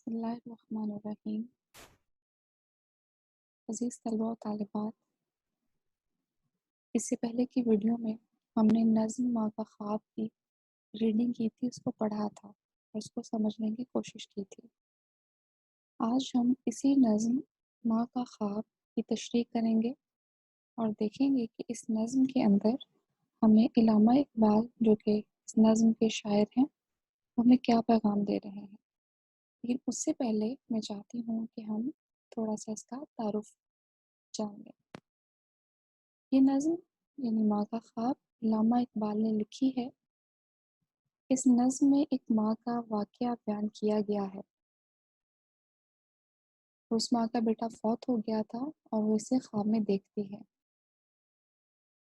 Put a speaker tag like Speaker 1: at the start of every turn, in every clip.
Speaker 1: بسم اللہ الرحمن الرحیم۔ عزیز طلباء و طالبات، اس سے پہلے کی ویڈیو میں ہم نے نظم ماں کا خواب کی ریڈنگ کی تھی، اس کو پڑھا تھا اور اس کو سمجھنے کی کوشش کی تھی۔ آج ہم اسی نظم ماں کا خواب کی تشریح کریں گے اور دیکھیں گے کہ اس نظم کے اندر ہمیں علامہ اقبال جو کہ اس نظم کے شاعر ہیں ہمیں کیا پیغام دے رہے ہیں۔ لیکن اس سے پہلے میں چاہتی ہوں کہ ہم تھوڑا سا اس کا تعارف جان لیں۔ یہ نظم یعنی ماں کا خواب علامہ اقبال نے لکھی ہے۔ اس نظم میں ایک ماں کا واقعہ بیان کیا گیا ہے۔ اس ماں کا بیٹا فوت ہو گیا تھا اور وہ اسے خواب میں دیکھتی ہے۔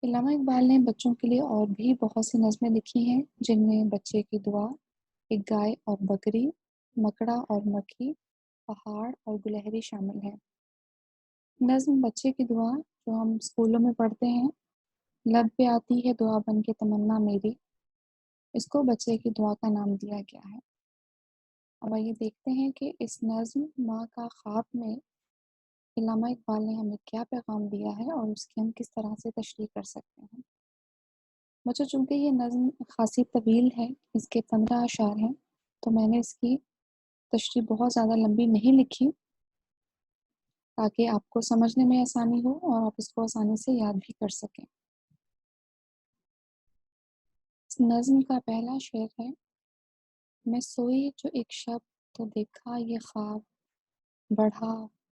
Speaker 1: علامہ اقبال نے بچوں کے لیے اور بھی بہت سی نظمیں لکھی ہیں، جن میں بچے کی دعا، ایک گائے اور بکری، مکڑا اور مکھی، پہاڑ اور گلہری شامل ہیں۔ نظم بچے کی دعا جو ہم اسکولوں میں پڑھتے ہیں، لب پہ آتی ہے دعا بن کے تمنا میری، اس کو بچے کی دعا کا نام دیا گیا ہے۔ اب آئیے دیکھتے ہیں کہ اس نظم ماں کا خواب میں علامہ اقبال نے ہمیں کیا پیغام دیا ہے اور اس کی ہم کس طرح سے تشریح کر سکتے ہیں۔ بچوں، چونکہ یہ نظم خاصی طویل ہے، اس کے 15 اشعار ہیں، تو میں نے اس کی تشریح بہت زیادہ لمبی نہیں لکھی تاکہ آپ کو سمجھنے میں آسانی ہو اور آپ اس کو آسانی سے یاد بھی کر سکیں۔ اس نظم کا پہلا شعر ہے: میں سوئی جو ایک شب تو دیکھا یہ خواب، بڑھا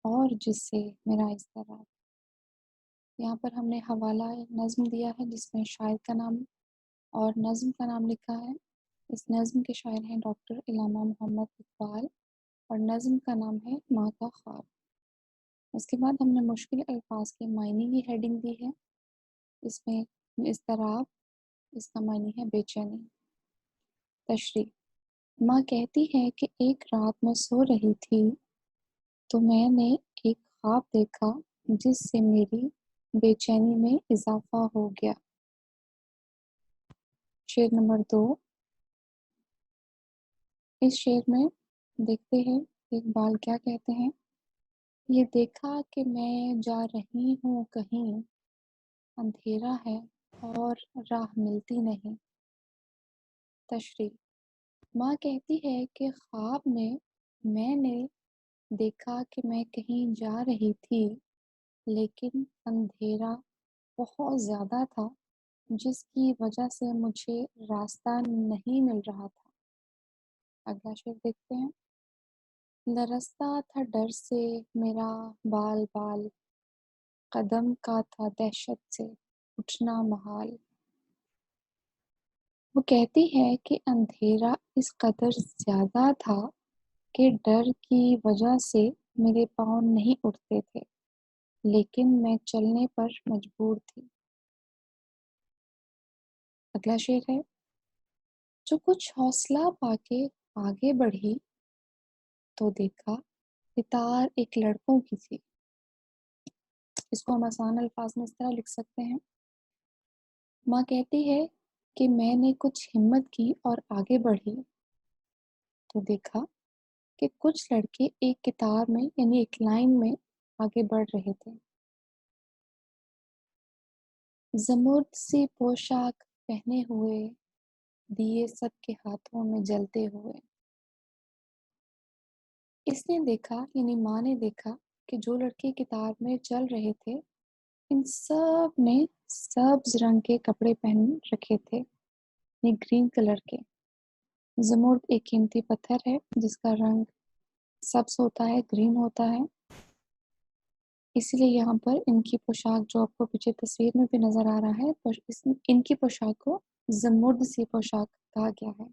Speaker 1: اور جس سے میرا اضطراب۔ یہاں پر ہم نے حوالہ نظم دیا ہے جس میں شاعر کا نام اور نظم کا نام لکھا ہے۔ اس نظم کے شاعر ہیں ڈاکٹر علامہ محمد اقبال اور نظم کا نام ہے ماں کا خواب۔ اس کے بعد ہم نے مشکل الفاظ کے معنی کی ہیڈنگ دی ہے۔ اس میں اضطراب، اس کا معنی ہے بے چینی۔ تشریح: ماں کہتی ہے کہ ایک رات میں سو رہی تھی تو میں نے ایک خواب دیکھا جس سے میری بے چینی میں اضافہ ہو گیا۔ شعر نمبر 2۔ اس شعر میں دیکھتے ہیں اقبال کیا کہتے ہیں: یہ دیکھا کہ میں جا رہی ہوں کہیں، اندھیرا ہے اور راہ ملتی نہیں۔ تشریح: ماں کہتی ہے کہ خواب میں نے دیکھا کہ میں کہیں جا رہی تھی لیکن اندھیرا بہت زیادہ تھا جس کی وجہ سے مجھے راستہ نہیں مل رہا تھا۔ اگلا شعر دیکھتے ہیں: لرزتا تھا ڈر سے میرا بال بال، قدم کا تھا دہشت سے اٹھنا محال۔ وہ کہتی ہے کہ اندھیرا اس قدر زیادہ تھا کہ ڈر کی وجہ سے میرے پاؤں نہیں اٹھتے تھے لیکن میں چلنے پر مجبور تھی۔ اگلا شعر ہے: جو کچھ حوصلہ پا کے آگے بڑھی تو دیکھا ستار ایک لڑکوں کی تھی۔ اس کو ہم آسان الفاظ میں اس طرح لکھ سکتے ہیں: ماں کہتی ہے کہ میں نے کچھ ہمت کی اور آگے بڑھی تو دیکھا کہ کچھ لڑکے ایک قطار میں یعنی ایک لائن میں آگے بڑھ رہے تھے۔ زمرد سی پوشاک پہنے ہوئے، دیے سب کے ہاتھوں میں جلتے ہوئے۔ اس نے دیکھا یعنی ماں نے دیکھا کہ جو لڑکے قطار میں چل رہے تھے ان سب نے سبز رنگ کے کپڑے پہن رکھے تھے، یعنی گرین کلر کے۔ زمرد ایک قیمتی پتھر ہے جس کا رنگ سبز ہوتا ہے، گرین ہوتا ہے، اس لیے یہاں پر ان کی پوشاک جو آپ کو پیچھے تصویر میں بھی نظر آ رہا ہے، ان کی پوشاک کو زمرد سی پوشاک کہا گیا ہے۔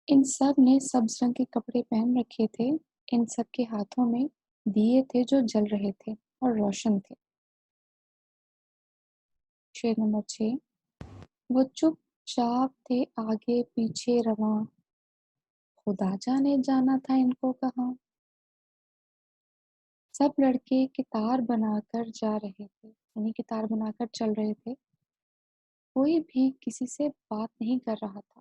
Speaker 1: ان سب نے سبز رنگ کے کپڑے پہن رکھے تھے، ان سب کے ہاتھوں میں دیے تھے جو جل رہے تھے اور روشن تھے۔ شعر نمبر 6: وہ چپ چاپ تھے آگے پیچھے رواں، خدا جانے جانا تھا ان کو کہاں۔ سب لڑکے قطار بنا کر جا رہے تھے، یعنی قطار بنا کر چل رہے تھے، کوئی بھی کسی سے بات نہیں کر رہا تھا۔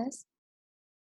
Speaker 1: 10,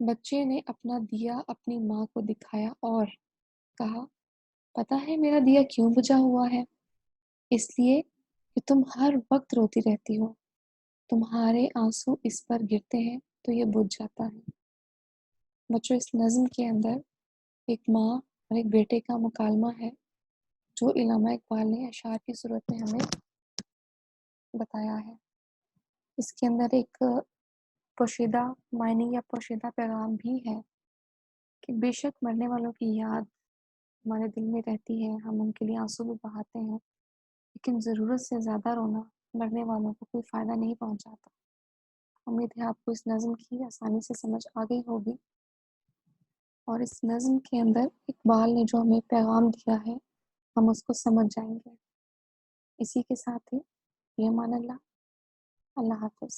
Speaker 1: بچے نے اپنا دیا اپنی ماں کو دکھایا اور کہا، پتہ ہے میرا دیا کیوں بجھا ہوا ہے؟ اس لیے کہ تم ہر وقت روتی رہتی ہو، تمہارے آنسو اس پر گرتے ہیں تو یہ بجھ جاتا ہے۔ بچوں، اس نظم کے اندر ایک ماں اور ایک بیٹے کا مکالمہ ہے جو علامہ اقبال نے اشعار کی صورت میں ہمیں بتایا ہے۔ اس کے اندر ایک پوشیدہ معنی یا پوشیدہ پیغام بھی ہے کہ بے شک مرنے والوں کی یاد ہمارے دل میں رہتی ہے، ہم ان کے لیے آنسو بھی بہاتے ہیں، لیکن ضرورت سے زیادہ رونا مرنے والوں کو کوئی فائدہ نہیں پہنچاتا۔ امید ہے آپ کو اس نظم کی آسانی سے سمجھ آ گئی ہوگی، اور اس نظم کے اندر اقبال نے جو ہمیں پیغام دیا ہے ہم اس کو سمجھ جائیں گے۔ اسی کے ساتھ ہی فی امان اللہ، اللہ حافظ۔